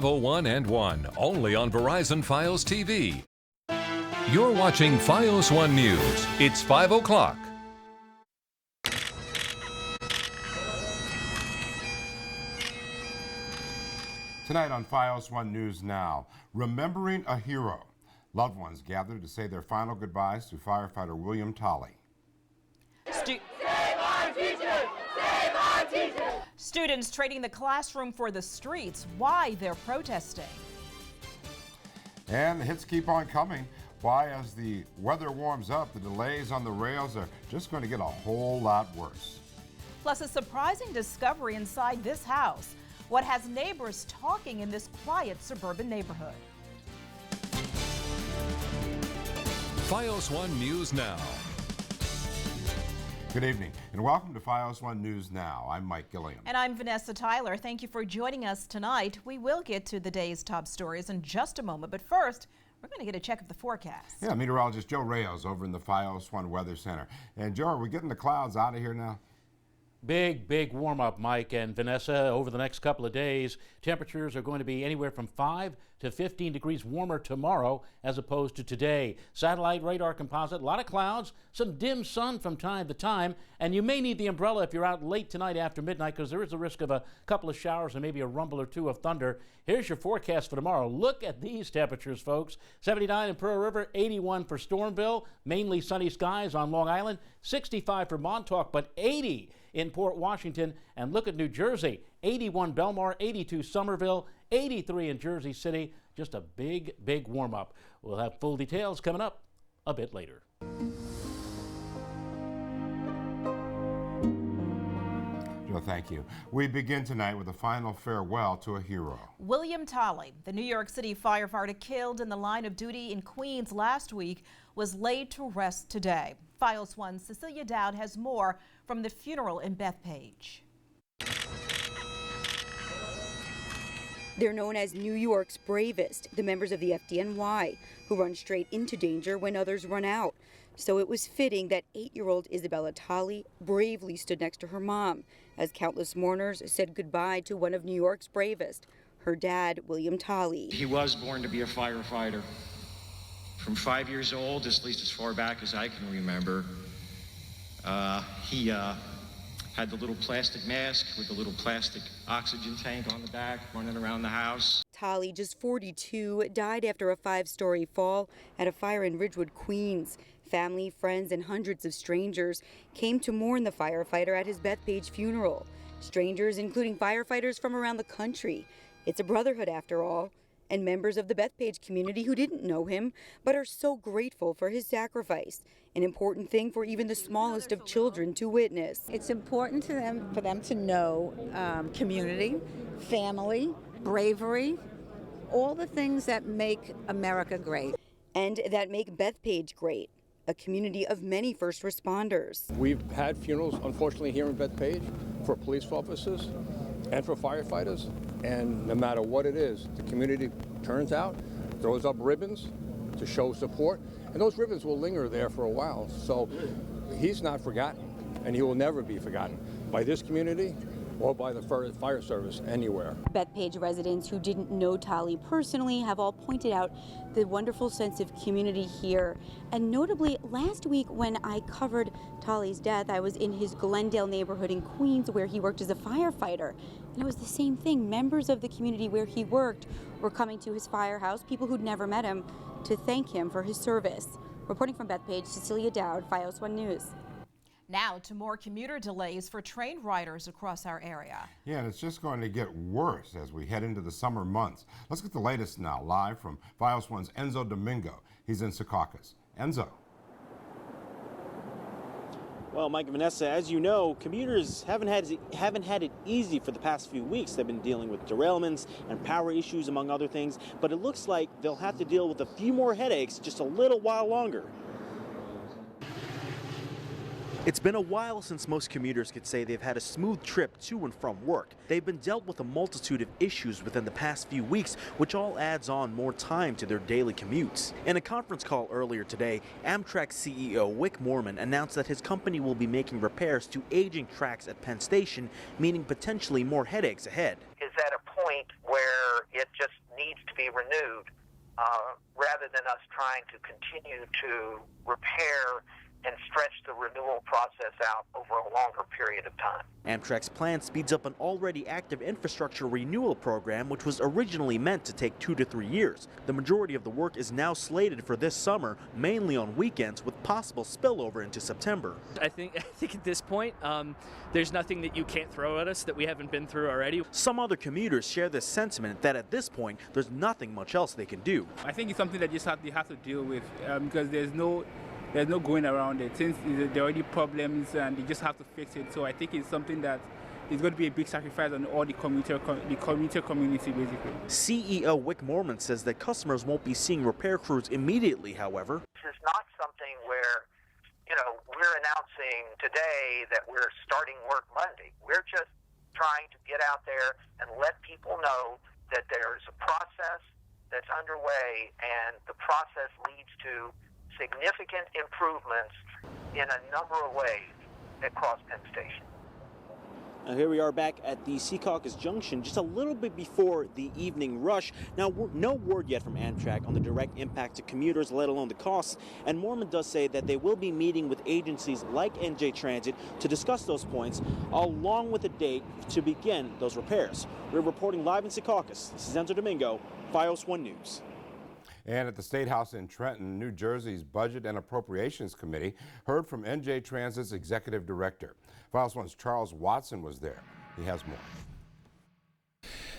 501 and 1, only on Verizon Fios TV. You're watching Fios One News. It's 5 o'clock. Tonight on Fios One News Now, remembering a hero. Loved ones gathered to say their final goodbyes to firefighter William Tolley. Save our teachers! Save our teachers! Students trading the classroom for the streets. Why they're protesting. And the hits keep on coming. Why, as the weather warms up, the delays on the rails are just going to get a whole lot worse. Plus, a surprising discovery inside this house. What has neighbors talking in this quiet suburban neighborhood? Fios One News Now. Good evening and welcome to Fios One News Now. I'm Mike Gilliam. And I'm Vanessa Tyler. Thank you for joining us tonight. We will get to the day's top stories in just a moment, but first, we're going to get a check of the forecast. Yeah, meteorologist Joe Reyes over in the Fios One Weather Center. And Joe, are we getting the clouds out of here now? Big warm-up, Mike and Vanessa. Over the next couple of days, temperatures are going to be anywhere from 5 to 15 degrees warmer tomorrow as opposed to today. Satellite radar composite, a lot of clouds, some dim sun from time to time, and you may need the umbrella if you're out late tonight after midnight because there is a risk of a couple of showers and maybe a rumble or two of thunder. Here's your forecast for tomorrow. Look at these temperatures, folks. 79 in Pearl River, 81 for Stormville, mainly sunny skies on Long Island, 65 for Montauk, but 80 in Port Washington, and look at New Jersey, 81 Belmar, 82 Somerville, 83 in Jersey City. Just a big warm-up. We'll have full details coming up a bit later. Joe, thank you. We begin tonight with a final farewell to a hero. William Tolley, the New York City firefighter killed in the line of duty in Queens last week, was laid to rest today. Fios One's Cecilia Dowd has more from the funeral in Bethpage. They're known as New York's bravest, the members of the FDNY, who run straight into danger when others run out. So it was fitting that 8-year-old Isabella Tolley bravely stood next to her mom as countless mourners said goodbye to one of New York's bravest, her dad, William Tolley. He was born to be a firefighter. From 5 years old, at least as far back as I can remember, he had the little plastic mask with the little plastic oxygen tank on the back, running around the house. Tolley, just 42, died after a 5-story fall at a fire in Ridgewood, Queens. Family, friends, and hundreds of strangers came to mourn the firefighter at his Bethpage funeral. Strangers, including firefighters from around the country. It's a brotherhood, after all. And members of the Bethpage community who didn't know him, but are so grateful for his sacrifice. An important thing for even the smallest of children to witness. It's important to them, for them to know community, family, bravery, all the things that make America great. And that make Bethpage great, a community of many first responders. We've had funerals, unfortunately, here in Bethpage for police officers and for firefighters. And no matter what it is, the community turns out, throws up ribbons to show support, and those ribbons will linger there for a while. So he's not forgotten, and he will never be forgotten by this community or by the fire service anywhere. Bethpage residents who didn't know Tolley personally have all pointed out the wonderful sense of community here. And notably, last week when I covered Tolley's death, I was in his Glendale neighborhood in Queens where he worked as a firefighter. And it was the same thing. Members of the community where he worked were coming to his firehouse, people who'd never met him, to thank him for his service. Reporting from Bethpage, Cecilia Dowd, Fios One News. Now to more commuter delays for train riders across our area. Yeah, and it's just going to get worse as we head into the summer months. Let's get the latest now, live from Fios One's Enzo Domingo. He's in Secaucus. Enzo. Well, Mike and Vanessa, as you know, commuters haven't had it easy for the past few weeks. They've been dealing with derailments and power issues, among other things. But it looks like they'll have to deal with a few more headaches just a little while longer. It's been a while since most commuters could say they've had a smooth trip to and from work. They've been dealt with a multitude of issues within the past few weeks, which all adds on more time to their daily commutes. In a conference call earlier today, Amtrak CEO Wick Moorman announced that his company will be making repairs to aging tracks at Penn Station, meaning potentially more headaches ahead. Is at a point where it just needs to be renewed rather than us trying to continue to repair and stretch the renewal process out over a longer period of time. Amtrak's plan speeds up an already active infrastructure renewal program, which was originally meant to take 2 to 3 years. The majority of the work is now slated for this summer, mainly on weekends, with possible spillover into September. I think at this point, there's nothing that you can't throw at us that we haven't been through already. Some other commuters share this sentiment that at this point, there's nothing much else they can do. I think it's something that you have to deal with because there's no going around it. Since there are already problems and you just have to fix it. So I think it's something that is going to be a big sacrifice on all the commuter community, basically. CEO Wick Moorman says that customers won't be seeing repair crews immediately, however. This is not something where, we're announcing today that we're starting work Monday. We're just trying to get out there and let people know that there's a process that's underway, and the process leads to significant improvements in a number of ways across Penn Station. Now here we are back at the Secaucus Junction just a little bit before the evening rush. Now, no word yet from Amtrak on the direct impact to commuters, let alone the costs. And Moorman does say that they will be meeting with agencies like NJ Transit to discuss those points, along with a date to begin those repairs. We're reporting live in Secaucus. This is Enzo Domingo, FiOS 1 News. And at the State House in Trenton, New Jersey's Budget and Appropriations Committee heard from NJ Transit's executive director. FiOS 1's Charles Watson was there. He has more.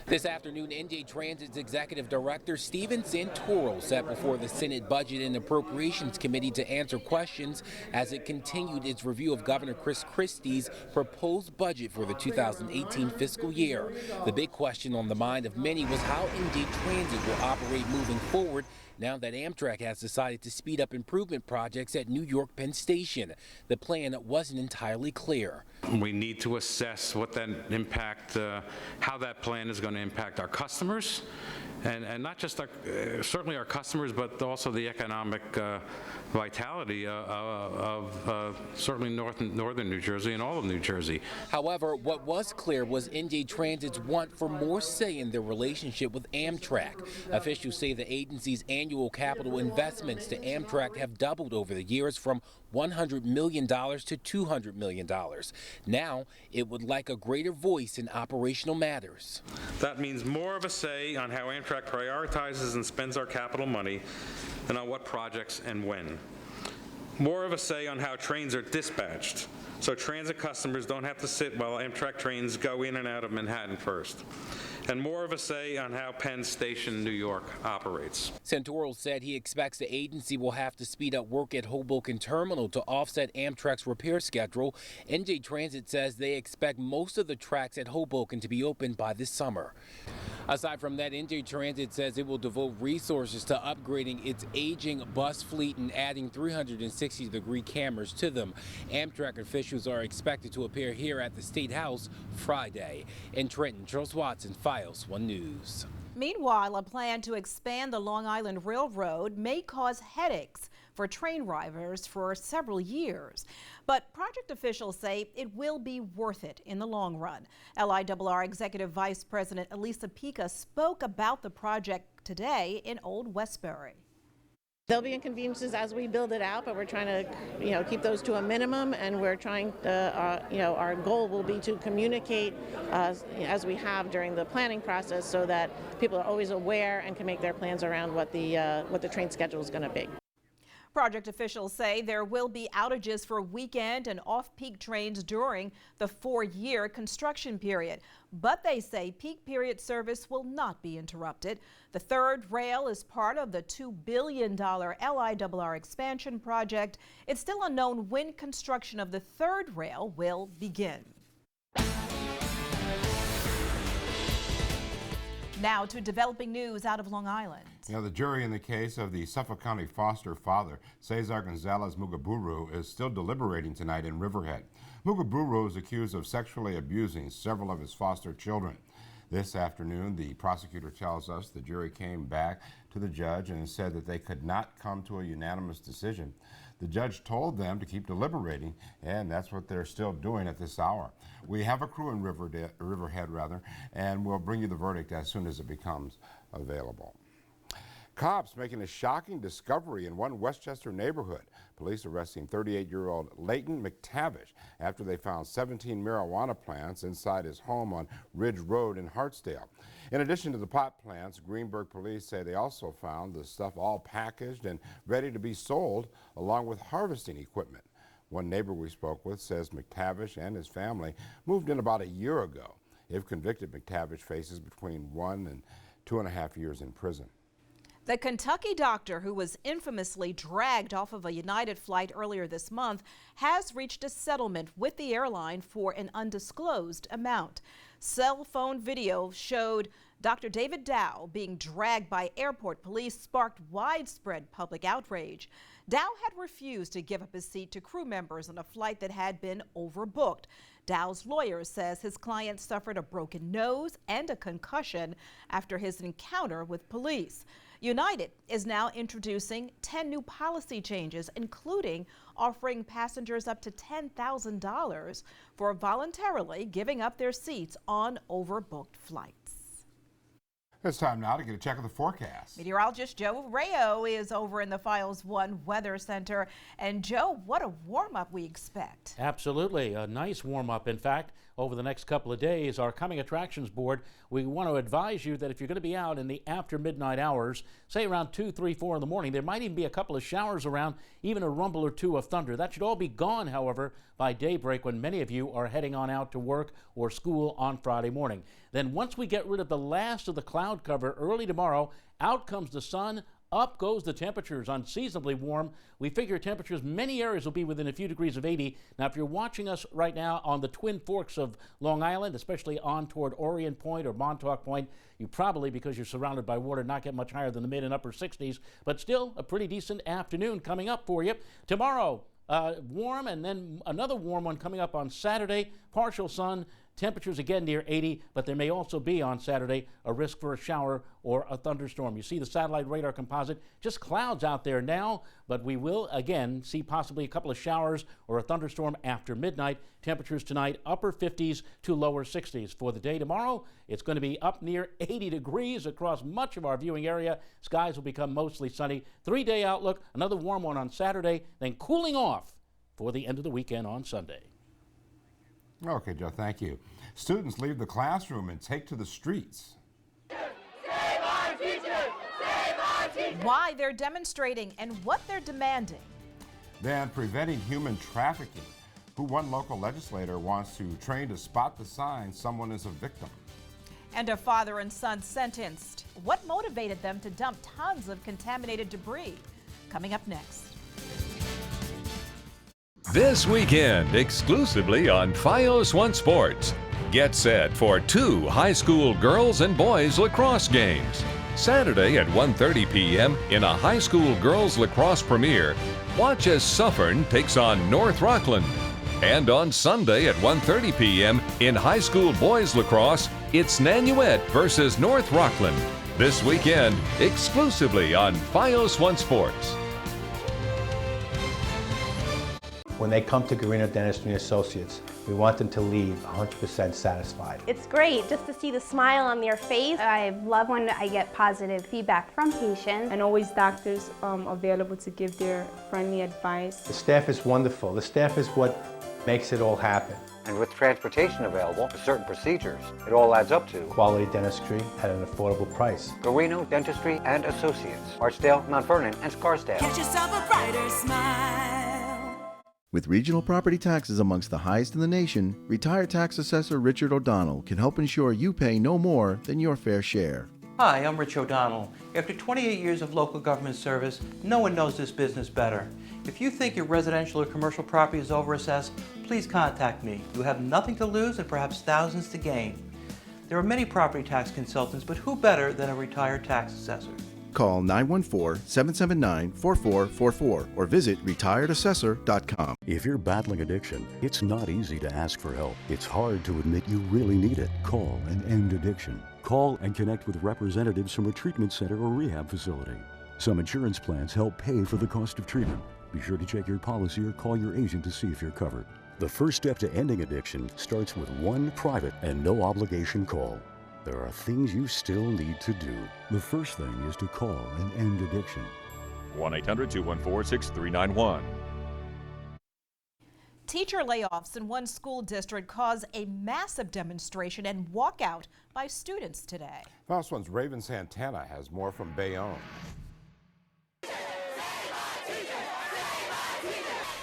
This afternoon, NJ Transit's executive director Stephen Santoro sat before the Senate Budget and Appropriations Committee to answer questions as it continued its review of Governor Chris Christie's proposed budget for the 2018 fiscal year. The big question on the mind of many was how NJ Transit will operate moving forward now that Amtrak has decided to speed up improvement projects at New York Penn Station. The plan wasn't entirely clear. We need to assess what that impact, how that plan is going to impact our customers, and not just certainly our customers, but also the economic vitality of certainly northern New Jersey and all of New Jersey. However, what was clear was NJ Transit's want for more say in their relationship with Amtrak. Officials say the agency's annual capital investments to Amtrak have doubled over the years from $100 million to $200 million. Now, it would like a greater voice in operational matters. That means more of a say on how Amtrak prioritizes and spends our capital money than on what projects and when. More of a say on how trains are dispatched, so transit customers don't have to sit while Amtrak trains go in and out of Manhattan first. And more of a say on how Penn Station, New York, operates. Santoro said he expects the agency will have to speed up work at Hoboken Terminal to offset Amtrak's repair schedule. NJ Transit says they expect most of the tracks at Hoboken to be open by this summer. Aside from that, NJ Transit says it will devote resources to upgrading its aging bus fleet and adding 360-degree cameras to them. Amtrak officials are expected to appear here at the State House Friday. In Trenton, Charles Watson, FiOS 1 News. Meanwhile, a plan to expand the Long Island Railroad may cause headaches for train drivers for several years. But project officials say it will be worth it in the long run. LIRR Executive Vice President Elisa Pica spoke about the project today in Old Westbury. There'll be inconveniences as we build it out, but we're trying to, keep those to a minimum, and we're trying to, our goal will be to communicate as we have during the planning process, so that people are always aware and can make their plans around what the train schedule is going to be. Project officials say there will be outages for weekend and off-peak trains during the 4-year construction period. But they say peak period service will not be interrupted. The third rail is part of the $2 billion LIRR expansion project. It's still unknown when construction of the third rail will begin. Now to developing news out of Long Island. The jury in the case of the Suffolk County foster father, Cesar Gonzalez Mugaburu, is still deliberating tonight in Riverhead. Mugaburu is accused of sexually abusing several of his foster children. This afternoon, the prosecutor tells us the jury came back to the judge and said that they could not come to a unanimous decision. The judge told them to keep deliberating, and that's what they're still doing at this hour. We have a crew in Riverhead, and we'll bring you the verdict as soon as it becomes available. Cops making a shocking discovery in one Westchester neighborhood. Police arresting 38-year-old Leighton McTavish after they found 17 marijuana plants inside his home on Ridge Road in Hartsdale. In addition to the pot plants, Greenburgh police say they also found the stuff all packaged and ready to be sold, along with harvesting equipment. One neighbor we spoke with says McTavish and his family moved in about a year ago. If convicted, McTavish faces between 1 and 2.5 years in prison. The Kentucky doctor who was infamously dragged off of a United flight earlier this month has reached a settlement with the airline for an undisclosed amount. Cell phone video showed Dr. David Dow being dragged by airport police sparked widespread public outrage. Dow had refused to give up his seat to crew members on a flight that had been overbooked. Dow's lawyer says his client suffered a broken nose and a concussion after his encounter with police. United is now introducing 10 new policy changes, including offering passengers up to $10,000 for voluntarily giving up their seats on overbooked flights. It's time now to get a check of the forecast. Meteorologist Joe Rayo is over in the Files 1 Weather Center. And Joe, what a warm-up we expect. Absolutely, a nice warm-up. In fact, over the next couple of days, our coming attractions board, we want to advise you that if you're going to be out in the after midnight hours, say around 2, 3, 4 in the morning, there might even be a couple of showers around, even a rumble or two of thunder. That should all be gone, however, by daybreak when many of you are heading on out to work or school on Friday morning. Then once we get rid of the last of the cloud cover early tomorrow, out comes the sun. Up goes the temperatures, unseasonably warm. We figure temperatures, many areas will be within a few degrees of 80. Now, if you're watching us right now on the Twin Forks of Long Island, especially on toward Orient Point or Montauk Point, you probably, because you're surrounded by water, not get much higher than the mid and upper 60s, but still a pretty decent afternoon coming up for you. Tomorrow, warm, and then another warm one coming up on Saturday, partial sun. Temperatures again near 80, but there may also be on Saturday a risk for a shower or a thunderstorm. You see the satellite radar composite, just clouds out there now, but we will again see possibly a couple of showers or a thunderstorm after midnight. Temperatures tonight upper 50s to lower 60s. For the day tomorrow, it's going to be up near 80 degrees across much of our viewing area. Skies will become mostly sunny. 3-day outlook, another warm one on Saturday, then cooling off for the end of the weekend on Sunday. Okay, Joe, thank you. Students leave the classroom and take to the streets. Save our teachers! Save our teachers! Why they're demonstrating and what they're demanding. Then preventing human trafficking. Who one local legislator wants to train to spot the signs someone is a victim. And a father and son sentenced. What motivated them to dump tons of contaminated debris? Coming up next. This weekend, exclusively on Fios One Sports. Get set for 2 high school girls and boys lacrosse games. Saturday at 1:30 p.m. in a high school girls lacrosse premiere, watch as Suffern takes on North Rockland. And on Sunday at 1:30 p.m. in high school boys lacrosse, it's Nanuet versus North Rockland. This weekend, exclusively on Fios One Sports. When they come to Garino Dentistry Associates, we want them to leave 100% satisfied. It's great just to see the smile on their face. I love when I get positive feedback from patients. And always doctors available to give their friendly advice. The staff is wonderful. The staff is what makes it all happen. And with transportation available for certain procedures, it all adds up to quality dentistry at an affordable price. Garino Dentistry and Associates, Archdale, Mount Vernon, and Scarsdale. Get yourself a brighter smile. With regional property taxes amongst the highest in the nation, retired tax assessor Richard O'Donnell can help ensure you pay no more than your fair share. Hi, I'm Rich O'Donnell. After 28 years of local government service, no one knows this business better. If you think your residential or commercial property is overassessed, please contact me. You have nothing to lose and perhaps thousands to gain. There are many property tax consultants, but who better than a retired tax assessor? Call 914-779-4444 or visit retiredassessor.com. If you're battling addiction, it's not easy to ask for help. It's hard to admit you really need it. Call and end addiction. Call and connect with representatives from a treatment center or rehab facility. Some insurance plans help pay for the cost of treatment. Be sure to check your policy or call your agent to see if you're covered. The first step to ending addiction starts with one private and no obligation call. there are things you still need to do. The first thing is to call and end addiction. 1-800-214-6391. Teacher layoffs in one school district caused a massive demonstration and walkout by students today. Fox 1's Raven Santana has more from Bayonne.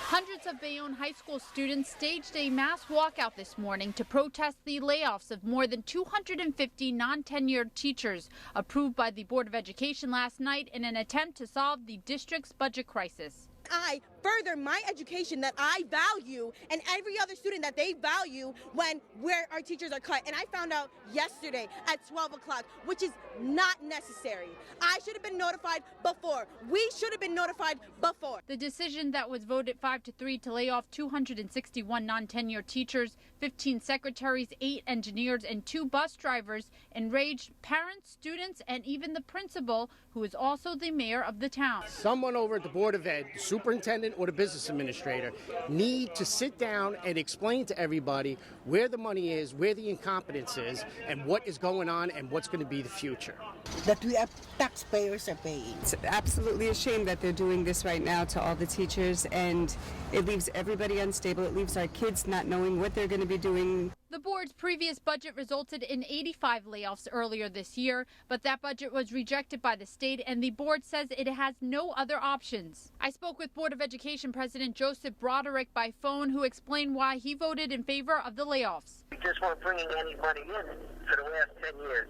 Hundreds of Bayonne High School students staged a mass walkout this morning to protest the layoffs of more than 250 non-tenured teachers approved by the Board of Education last night in an attempt to solve the district's budget crisis. I further my education that I value and every other student that they value where our teachers are cut. And I found out yesterday at 12 o'clock, which is not necessary. I should have been notified before. We should have been notified before. The decision that was voted 5-3 to lay off 261 non-tenured teachers, 15 secretaries, 8 engineers, and 2 bus drivers enraged parents, students, and even the principal, who is also the mayor of the town. Someone over at the Board of Ed, the superintendent or the business administrator, need to sit down and explain to everybody where the money is, where the incompetence is, and what is going on and what's going to be the future. That we have taxpayers are paying. It's absolutely a shame that they're doing this right now to all the teachers, and it leaves everybody unstable. It leaves our kids not knowing what they're going to be doing. The board's previous budget resulted in 85 layoffs earlier this year, but that budget was rejected by the state, and the board says it has no other options. I spoke with Board of Education President Joseph Broderick by phone, who explained why he voted in favor of the layoffs. We just weren't bringing any money in for the last 10 years.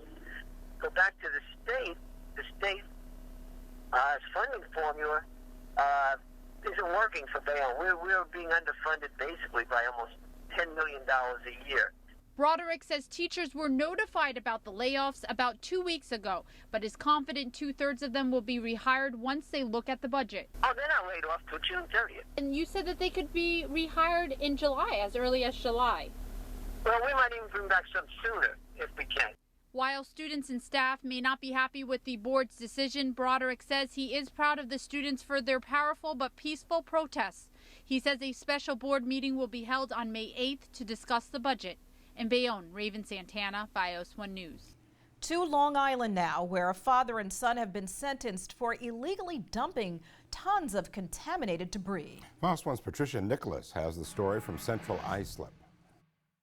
Go back to the state funding formula isn't working for Bayonne. We're being underfunded basically by almost $10 million a year. Broderick says teachers were notified about the layoffs about 2 weeks ago, but is confident 2/3 of them will be rehired once they look at the budget. Oh, they're not laid off till June 30th. And you said that they could be rehired in July, as early as July. Well, we might even bring back some sooner if we can. While students and staff may not be happy with the board's decision, Broderick says he is proud of the students for their powerful but peaceful protests. He says a special board meeting will be held on May 8th to discuss the budget. In Bayonne, Raven Santana, FiOS 1 News. To Long Island now, where a father and son have been sentenced for illegally dumping tons of contaminated debris. Fox 1's Patricia Nicholas has the story from Central Islip.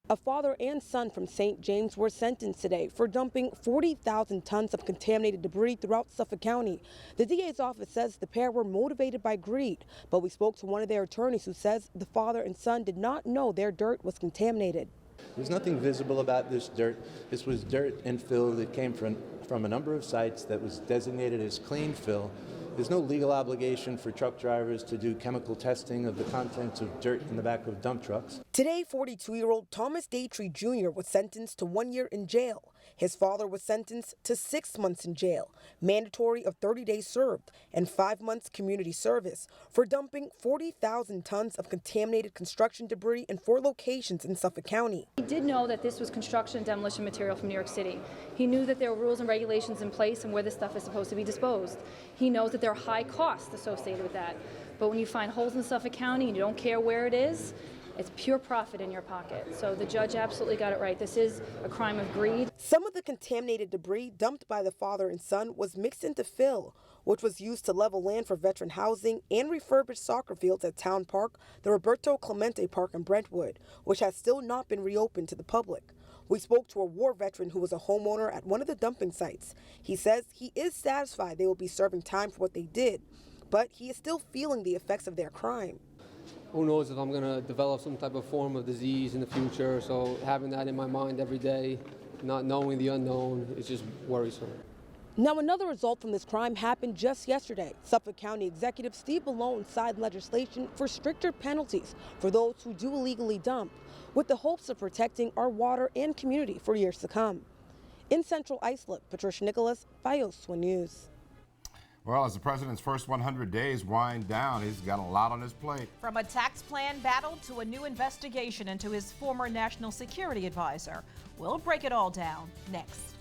A father and son from St. James were sentenced today for dumping 40,000 tons of contaminated debris throughout Suffolk County. The DA's office says the pair were motivated by greed, but we spoke to one of their attorneys who says the father and son did not know their dirt was contaminated. There's nothing visible about this dirt. This was dirt and fill that came from a number of sites that was designated as clean fill. There's no legal obligation for truck drivers to do chemical testing of the contents of dirt in the back of dump trucks. Today, 42-year-old Thomas Daytree Jr. was sentenced to 1 year in jail. His father was sentenced to 6 months in jail, mandatory of 30 days served, and 5 months community service for dumping 40,000 tons of contaminated construction debris in 4 locations in Suffolk County. He did know that this was construction and demolition material from New York City. He knew that there were rules and regulations in place and where this stuff is supposed to be disposed. He knows that there are high costs associated with that. But when you find holes in Suffolk County and you don't care where it is, it's pure profit in your pocket. So the judge absolutely got it right. This is a crime of greed. Some of the contaminated debris dumped by the father and son was mixed into fill, which was used to level land for veteran housing and refurbish soccer fields at Town Park, the Roberto Clemente Park in Brentwood, which has still not been reopened to the public. We spoke to a war veteran who was a homeowner at one of the dumping sites. He says he is satisfied they will be serving time for what they did, but he is still feeling the effects of their crime. Who knows if I'm going to develop some type of form of disease in the future, so having that in my mind every day, not knowing the unknown, is just worrisome. Now, another result from this crime happened just yesterday. Suffolk County Executive Steve Bellone signed legislation for stricter penalties for those who do illegally dump, with the hopes of protecting our water and community for years to come. In Central Islip, Patricia Nicholas, FiOS 1 News. Well, as the president's first 100 days wind down, he's got a lot on his plate. From a tax plan battle to a new investigation into his former national security advisor. We'll break it all down next.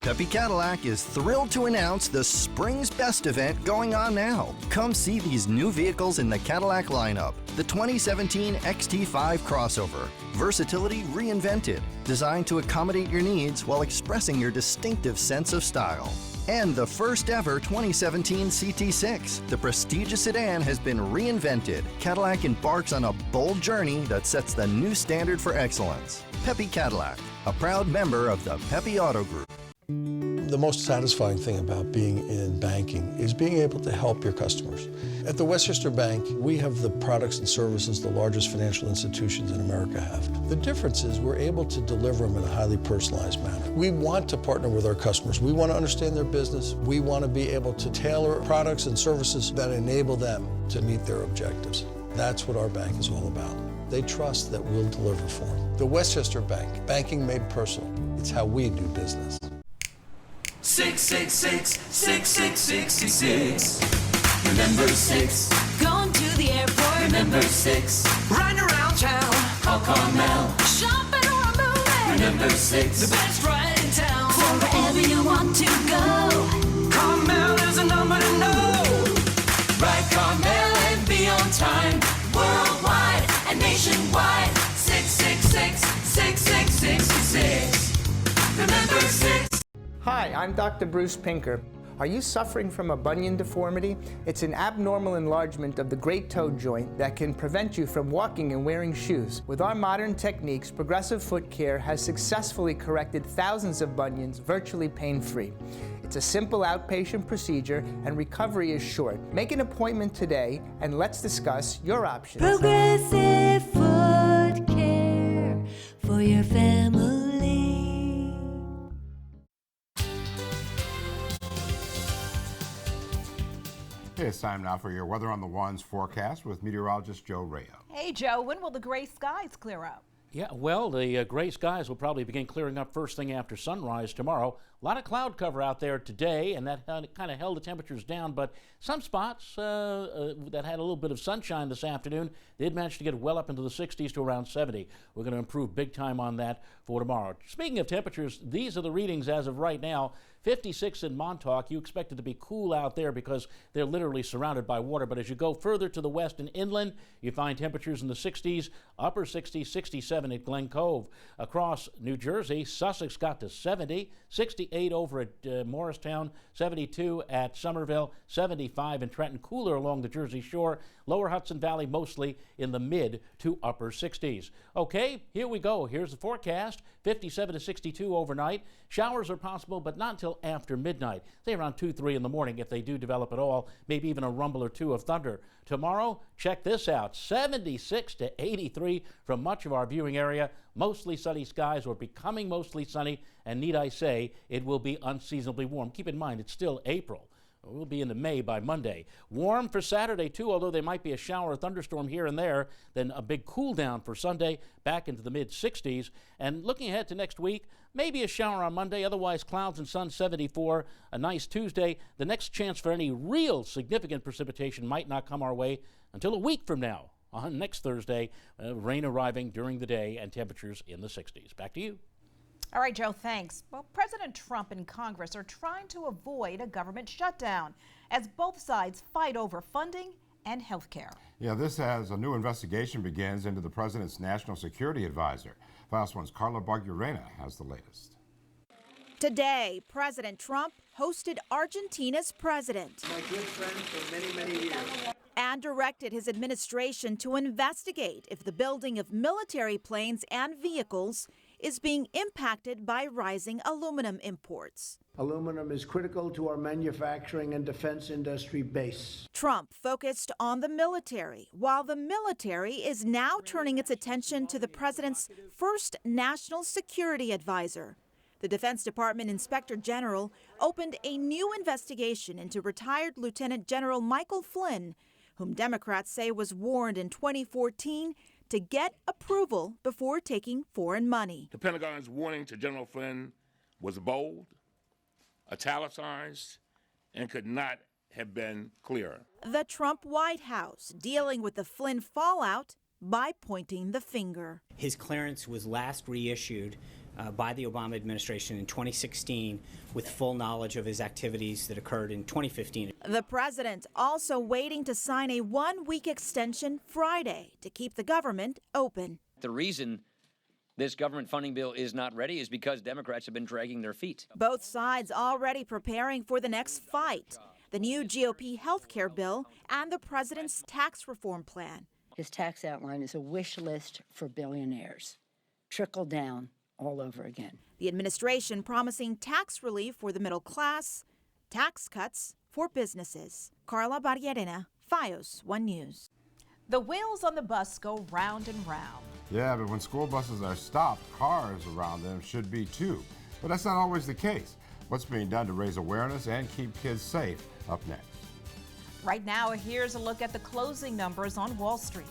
Pepe Cadillac is thrilled to announce the Spring's Best event going on now. Come see these new vehicles in the Cadillac lineup. The 2017 XT5 crossover. Versatility reinvented, designed to accommodate your needs while expressing your distinctive sense of style. And the first ever 2017 CT6. The prestigious sedan has been reinvented. Cadillac embarks on a bold journey that sets the new standard for excellence. Pepe Cadillac, a proud member of the Pepe Auto Group. The most satisfying thing about being in banking is being able to help your customers. At the Westchester Bank, we have the products and services the largest financial institutions in America have. The difference is we're able to deliver them in a highly personalized manner. We want to partner with our customers. We want to understand their business. We want to be able to tailor products and services that enable them to meet their objectives. That's what our bank is all about. They trust that we'll deliver for them. The Westchester Bank, banking made personal. It's how we do business. 666 6666. Remember 6. Going to the airport. Remember 6. Riding around town. Call Carmel. Shopping or a movie. Remember 6. The best ride in town. For wherever you want to go. Carmel is a number to know. Ride Carmel and be on time. Worldwide and nationwide. 666 6666. Remember 6. Hi, I'm Dr. Bruce Pinker. Are you suffering from a bunion deformity? It's an abnormal enlargement of the great toe joint that can prevent you from walking and wearing shoes. With our modern techniques, Progressive Foot Care has successfully corrected thousands of bunions virtually pain-free. It's a simple outpatient procedure and recovery is short. Make an appointment today and let's discuss your options. Progressive Foot Care for your family. It's time now for your Weather on the Ones forecast with meteorologist Joe Rayo. Hey, Joe, when will the gray skies clear up? Yeah, well, the gray skies will probably begin clearing up first thing after sunrise tomorrow. A lot of cloud cover out there today, and that kind of held the temperatures down, but some spots that had a little bit of sunshine this afternoon did manage to get well up into the 60s to around 70. We're going to improve big time on that for tomorrow. Speaking of temperatures, these are the readings as of right now. 56 in Montauk. You expect it to be cool out there because they're literally surrounded by water. But as you go further to the west and inland, you find temperatures in the 60s, upper 60s, 67 at Glen Cove. Across New Jersey, Sussex got to 70, 68 over at Morristown, 72 at Somerville, 75 in Trenton. Cooler along the Jersey Shore. Lower Hudson Valley mostly in the mid to upper 60s. Okay, here we go. Here's the forecast. 57 to 62 overnight. Showers are possible, but not until after midnight. Say around 2, 3 in the morning if they do develop at all. Maybe even a rumble or two of thunder. Tomorrow, check this out. 76 to 83 from much of our viewing area. Mostly sunny skies or becoming mostly sunny. And need I say, it will be unseasonably warm. Keep in mind, it's still April. We'll be into May by Monday. Warm for Saturday, too, although there might be a shower or thunderstorm here and there. Then a big cool down for Sunday, back into the mid-60s. And looking ahead to next week, maybe a shower on Monday, otherwise clouds and sun, 74. A nice Tuesday. The next chance for any real significant precipitation might not come our way until a week from now. On next Thursday, rain arriving during the day and temperatures in the 60s. Back to you. All right, Joe, thanks. Well, President Trump and Congress are trying to avoid a government shutdown as both sides fight over funding and health care. Yeah, this as a new investigation begins into the president's national security advisor. Fast One's Carla Bagurena has the latest. Today, President Trump hosted Argentina's president. My good friend for many, many years. And directed his administration to investigate if the building of military planes and vehicles is being impacted by rising aluminum imports. Aluminum is critical to our manufacturing and defense industry base. Trump focused on the military, while the military is now turning its attention to the president's first national security advisor. The Defense Department Inspector General opened a new investigation into retired Lieutenant General Michael Flynn, whom Democrats say was warned in 2014 to get approval before taking foreign money. The Pentagon's warning to General Flynn was bold, italicized, and could not have been clearer. The Trump White House dealing with the Flynn fallout by pointing the finger. His clearance was last reissued by the Obama administration in 2016 with full knowledge of his activities that occurred in 2015. The president also waiting to sign a one-week extension Friday to keep the government open. The reason this government funding bill is not ready is because Democrats have been dragging their feet. Both sides already preparing for the next fight, the new GOP health care bill and the president's tax reform plan. His tax outline is a wish list for billionaires. Trickle down all over again. The administration promising tax relief for the middle class, tax cuts for businesses. Carla Barrierena, FiOS 1 News. The wheels on the bus go round and round. Yeah, but when school buses are stopped, cars around them should be too. But that's not always the case. What's being done to raise awareness and keep kids safe? Up next. Right now, here's a look at the closing numbers on Wall Street.